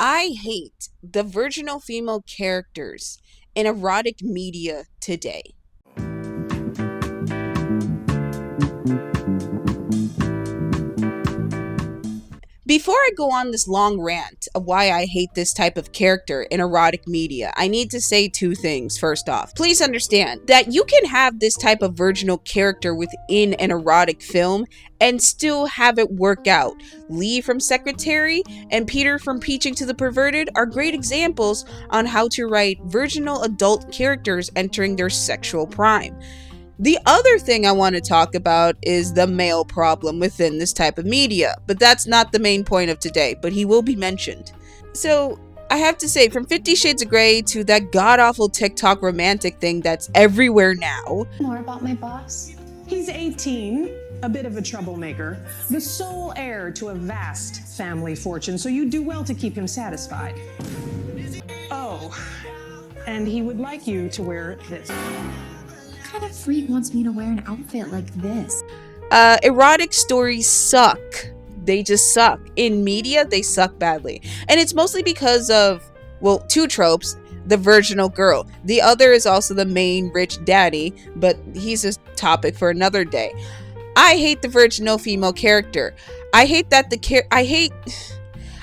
I hate the virginal female characters in erotic media today. Before I go on this long rant of why I hate this type of character in erotic media, I need to say two things. First off, please understand that you can have this type of virginal character within an erotic film and still have it work out. Lee from Secretary and Peter from Preaching to the Perverted are great examples on how to write virginal adult characters entering their sexual prime. The other thing I want to talk about is the male problem within this type of media, but that's not the main point of today, but he will be mentioned. So, I have to say, from 50 Shades of Grey to that god-awful TikTok romantic thing that's everywhere now. More about my boss? He's 18, a bit of a troublemaker, the sole heir to a vast family fortune, so you do well to keep him satisfied. Oh, and he would like you to wear this. What kind of freak wants me to wear an outfit like this? Erotic stories suck. They just suck. In media, they suck badly. And it's mostly because of, well, two tropes. The virginal girl. The other is also the main rich daddy, but he's a topic for another day. I hate the virginal female character. I hate that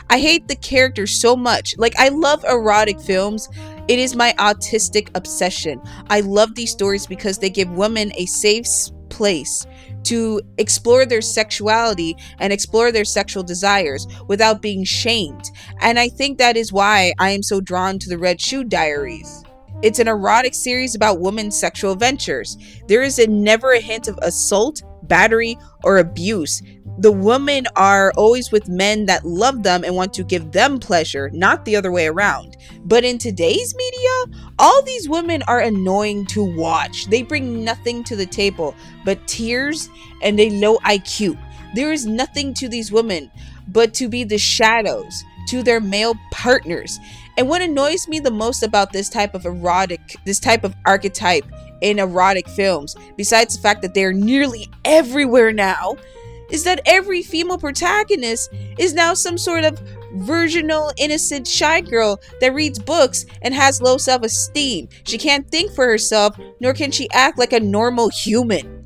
I hate the character so much. Like, I love erotic films. It is my autistic obsession. I love these stories because they give women a safe place to explore their sexuality and explore their sexual desires without being shamed. And I think that is why I am so drawn to the Red Shoe Diaries. It's an erotic series about women's sexual adventures. There is never a hint of assault, battery, or abuse. The women are always with men that love them and want to give them pleasure, not the other way around. But in today's media, all these women are annoying to watch. They bring nothing to the table but tears and a low IQ. There is nothing to these women but to be the shadows to their male partners. And what annoys me the most about this type of archetype in erotic films, besides the fact that they're nearly everywhere now, is that every female protagonist is now some sort of virginal, innocent, shy girl that reads books and has low self-esteem. She can't think for herself, nor can she act like a normal human.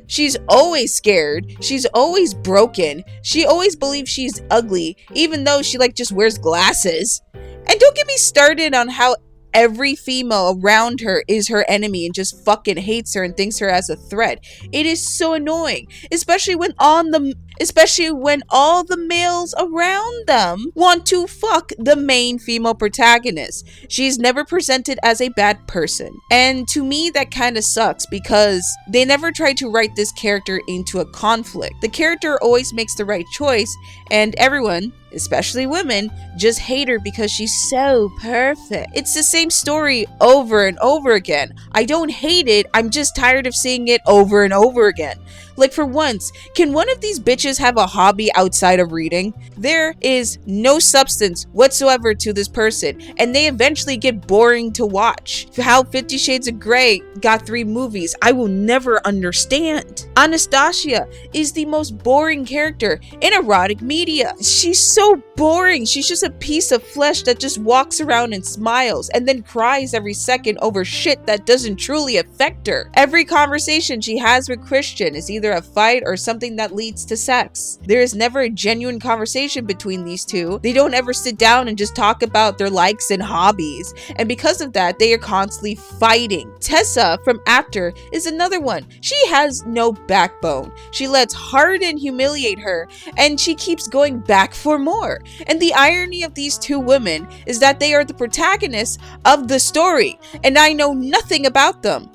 She's always scared. She's always broken. She always believes she's ugly, even though she just wears glasses. And don't get me started on how every female around her is her enemy and just fucking hates her and thinks her as a threat. It is so annoying, especially when all the males around them want to fuck the main female protagonist. She's never presented as a bad person. And to me, that kind of sucks because they never try to write this character into a conflict. The character always makes the right choice, and everyone, especially women, just hate her because she's so perfect. It's the same story over and over again. I don't hate it, I'm just tired of seeing it over and over again. Like, for once, can one of these bitches have a hobby outside of reading? There is no substance whatsoever to this person, and they eventually get boring to watch. How 50 Shades of Grey got 3 movies, I will never understand. Anastasia is the most boring character in erotic media. She's so boring. She's just a piece of flesh that just walks around and smiles and then cries every second over shit that doesn't truly affect her. Every conversation she has with Christian is either a fight or something that leads to sex. There is never a genuine conversation between these two. They don't ever sit down and just talk about their likes and hobbies, and because of that, they are constantly fighting. Tessa from After is another one. She has no backbone. She lets Hardin humiliate her, and she keeps going back for more. And the irony of these two women is that they are the protagonists of the story, and I know nothing about them.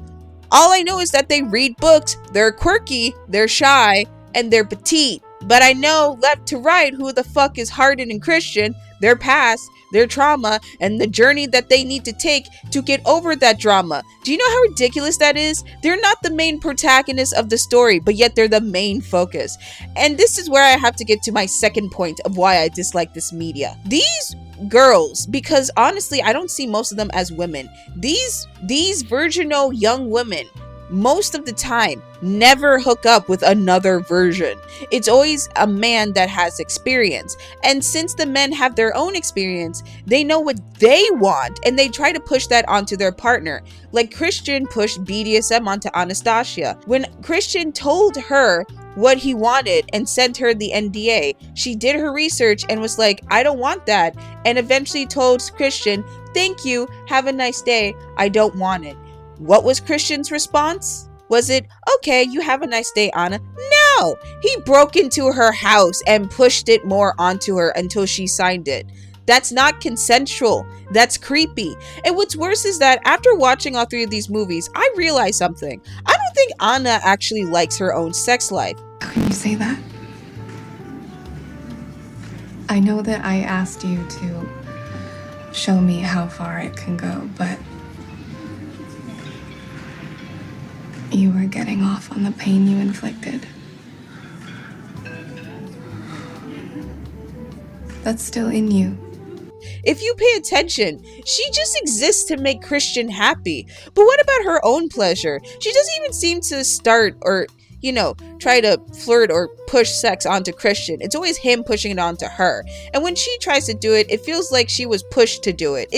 All I know is that they read books, they're quirky, they're shy, and they're petite. But I know left to right who the fuck is Hardin and Christian, their past, their trauma, and the journey that they need to take to get over that drama. Do you know how ridiculous that is? They're not the main protagonists of the story, but yet they're the main focus. And this is where I have to get to my second point of why I dislike this media. These girls, because honestly I don't see most of them as women, these virginal young women most of the time never hook up with another version. It's always a man that has experience. And since the men have their own experience, they know what they want and they try to push that onto their partner. Like Christian pushed BDSM onto Anastasia. When Christian told her what he wanted and sent her the NDA, she did her research and was like, I don't want that. And eventually told Christian, thank you, have a nice day, I don't want it. What was Christian's response? Was it, okay, you have a nice day, Anna? No! He broke into her house and pushed it more onto her until she signed it. That's not consensual. That's creepy. And what's worse is that after watching all three of these movies, I realized something. I don't think Anna actually likes her own sex life. How can you say that? I know that I asked you to show me how far it can go, but you were getting off on the pain you inflicted. That's still in you. If you pay attention, she just exists to make Christian happy. But what about her own pleasure? She doesn't even seem to start or, try to flirt or push sex onto Christian. It's always him pushing it onto her. And when she tries to do it, it feels like she was pushed to do it.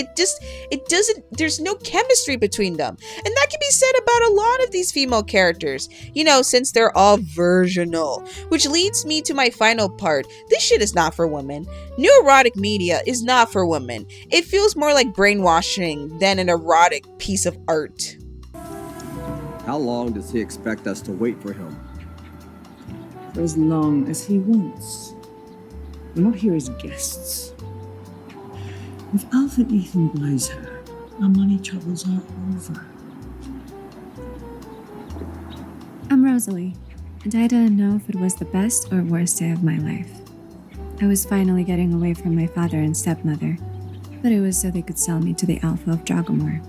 There's no chemistry between them. And that can be said about a lot of these female characters, since they're all virginal. Which leads me to my final part. This shit is not for women. New erotic media is not for women. It feels more like brainwashing than an erotic piece of art. How long does he expect us to wait for him? For as long as he wants. We're not here as guests. If Alpha Ethan buys her, our money troubles are over. I'm Rosalie, and I didn't know if it was the best or worst day of my life. I was finally getting away from my father and stepmother, but it was so they could sell me to the Alpha of Dragomore.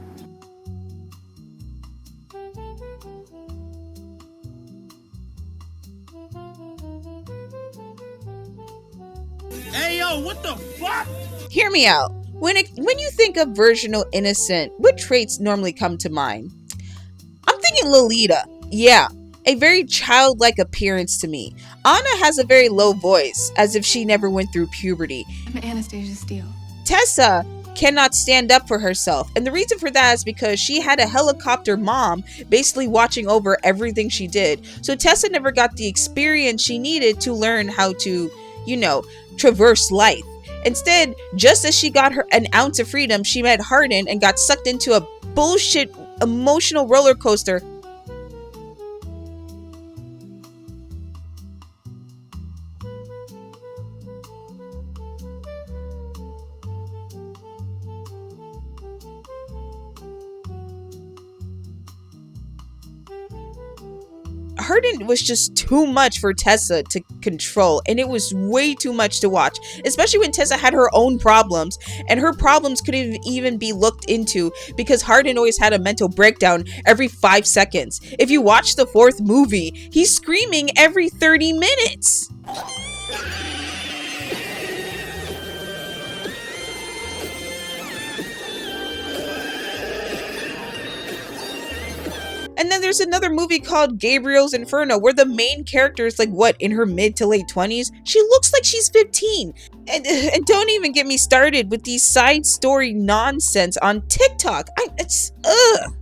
Hey, yo, what the fuck? Hear me out. When you think of virginal innocent, what traits normally come to mind? I'm thinking Lolita. Yeah, a very childlike appearance to me. Anna has a very low voice, as if she never went through puberty. I'm Anastasia Steele. Tessa cannot stand up for herself, and the reason for that is because she had a helicopter mom basically watching over everything she did. So Tessa never got the experience she needed to learn how to, traverse life. Instead, just as she got an ounce of freedom, she met Hardin and got sucked into a bullshit emotional roller coaster. Hardin was just too much for Tessa to control, and it was way too much to watch, especially when Tessa had her own problems, and her problems couldn't even be looked into because Hardin always had a mental breakdown every 5 seconds. If you watch the 4th movie, he's screaming every 30 minutes. And then there's another movie called Gabriel's Inferno where the main character is in her mid to late 20s. She looks like she's 15. And don't even get me started with these side story nonsense on TikTok. Ugh.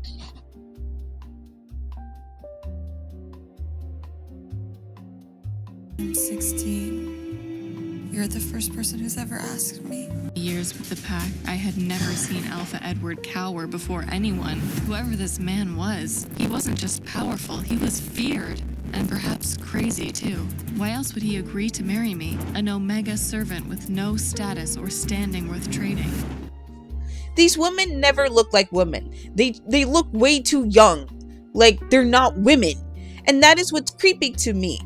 I'm 16. You're the first person who's ever asked me. Years with the pack, I had never seen Alpha Edward cower before anyone. Whoever this man was, he wasn't just powerful, he was feared. And perhaps crazy too. Why else would he agree to marry me? An Omega servant with no status or standing worth trading. These women never look like women. They look way too young. Like they're not women. And that is what's creepy to me.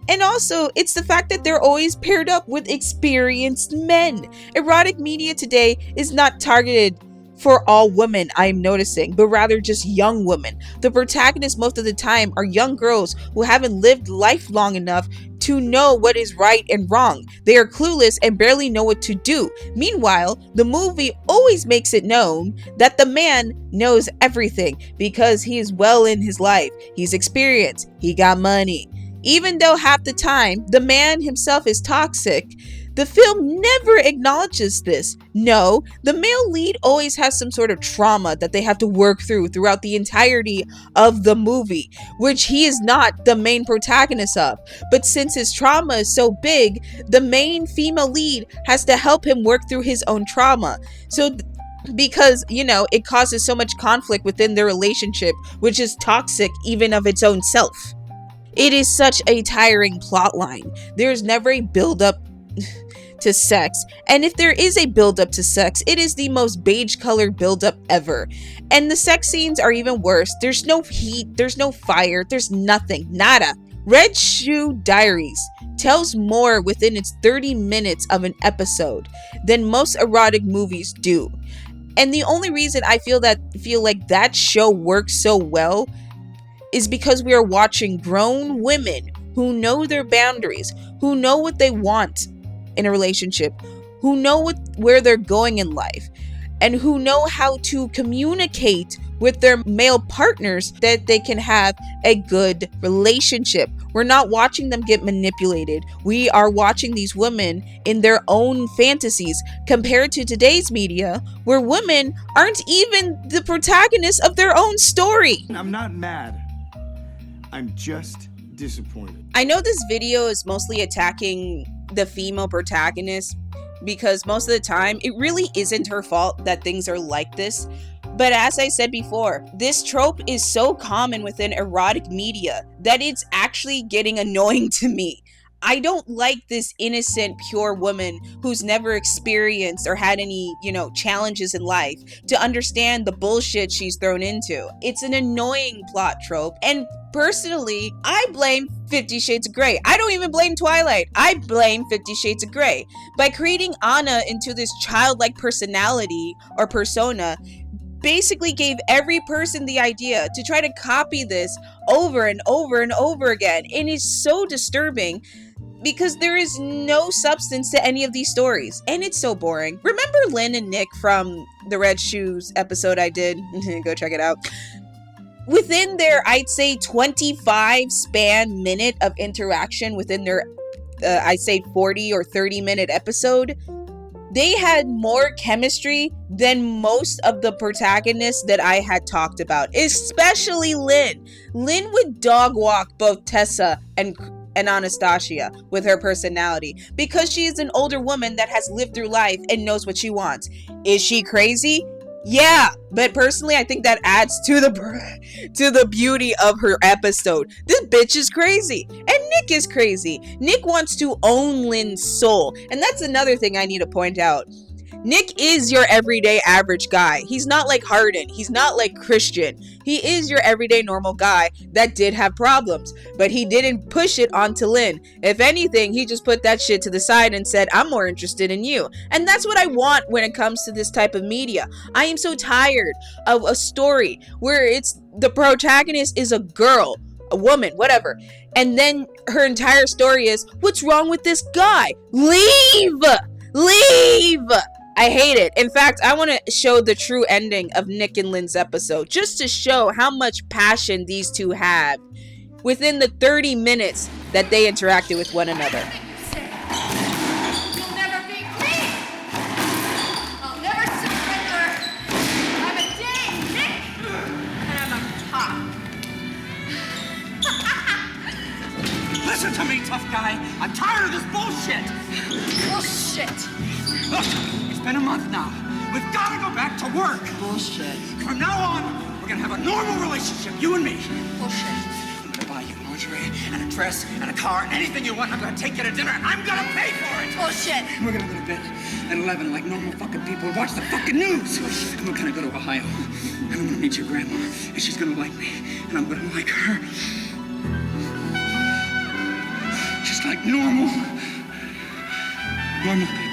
And also, it's the fact that they're always paired up with experienced men. Erotic media today is not targeted for all women, I'm noticing, but rather just young women. The protagonists most of the time are young girls who haven't lived life long enough to know what is right and wrong. They are clueless and barely know what to do. Meanwhile, the movie always makes it known that the man knows everything because he is well in his life. He's experienced. He got money. Even though half the time the man himself is toxic, the film never acknowledges this. No, the male lead always has some sort of trauma that they have to work through throughout the entirety of the movie, which he is not the main protagonist of. But since his trauma is so big, the main female lead has to help him work through his own trauma. Because, it causes so much conflict within their relationship, which is toxic even of its own self. It is such a tiring plot line. There is never a build-up to sex, and if there is a build-up to sex, it is the most beige-colored build-up ever. And the sex scenes are even worse. There's no heat, there's no fire, there's nothing, nada. Red Shoe Diaries tells more within its 30 minutes of an episode than most erotic movies do. And the only reason I feel like that show works so well is because we are watching grown women who know their boundaries, who know what they want in a relationship, who know where they're going in life, and who know how to communicate with their male partners that they can have a good relationship. We're not watching them get manipulated. We are watching these women in their own fantasies, compared to today's media where women aren't even the protagonists of their own story. I'm not mad. I'm just disappointed. I know this video is mostly attacking the female protagonist because most of the time it really isn't her fault that things are like this. But as I said before, this trope is so common within erotic media that it's actually getting annoying to me. I don't like this innocent, pure woman who's never experienced or had any, challenges in life to understand the bullshit she's thrown into. It's an annoying plot trope. And personally, I blame 50 Shades of Grey. I don't even blame Twilight. I blame 50 Shades of Grey. By creating Anna into this childlike personality or persona, basically gave every person the idea to try to copy this over and over and over again. And it's so disturbing because there is no substance to any of these stories. And it's so boring. Remember Lynn and Nick from the Red Shoes episode I did? Go check it out. Within their, I'd say, 25 span minute of interaction within their, I'd say 40 or 30 minute episode, they had more chemistry than most of the protagonists that I had talked about, especially Lynn. Lynn would dog walk both Tessa and Anastasia with her personality because she is an older woman that has lived through life and knows what she wants. Is she crazy? Yeah, but personally, I think that adds to the beauty of her episode. This bitch is crazy, and Nick is crazy. Nick wants to own Lynn's soul, and that's another thing I need to point out. Nick is your everyday average guy. He's not like Harden. He's not like Christian. He is your everyday normal guy that did have problems, but he didn't push it onto Lynn. If anything, he just put that shit to the side and said, I'm more interested in you. And that's what I want when it comes to this type of media. I am so tired of a story where it's the protagonist is a girl, a woman, whatever. And then her entire story is, what's wrong with this guy? Leave! I hate it. In fact, I want to show the true ending of Nick and Lynn's episode just to show how much passion these two have within the 30 minutes that they interacted with one another. You'll never be free. I'll never surrender. I'm a day, Nick, and I'm on top. Listen to me, tough guy. I'm tired of this bullshit. Bullshit. Look, it's been a month now. We've got to go back to work. Bullshit. From now on, we're going to have a normal relationship, you and me. Bullshit. I'm going to buy you lingerie and a dress and a car and anything you want. I'm going to take you to dinner and I'm going to pay for it. Bullshit. We're going to go to bed at 11 like normal fucking people and watch the fucking news. Bullshit. And we're going to go to Ohio. And I'm going to meet your grandma. And she's going to like me. And I'm going to like her. Just like normal people. You understand?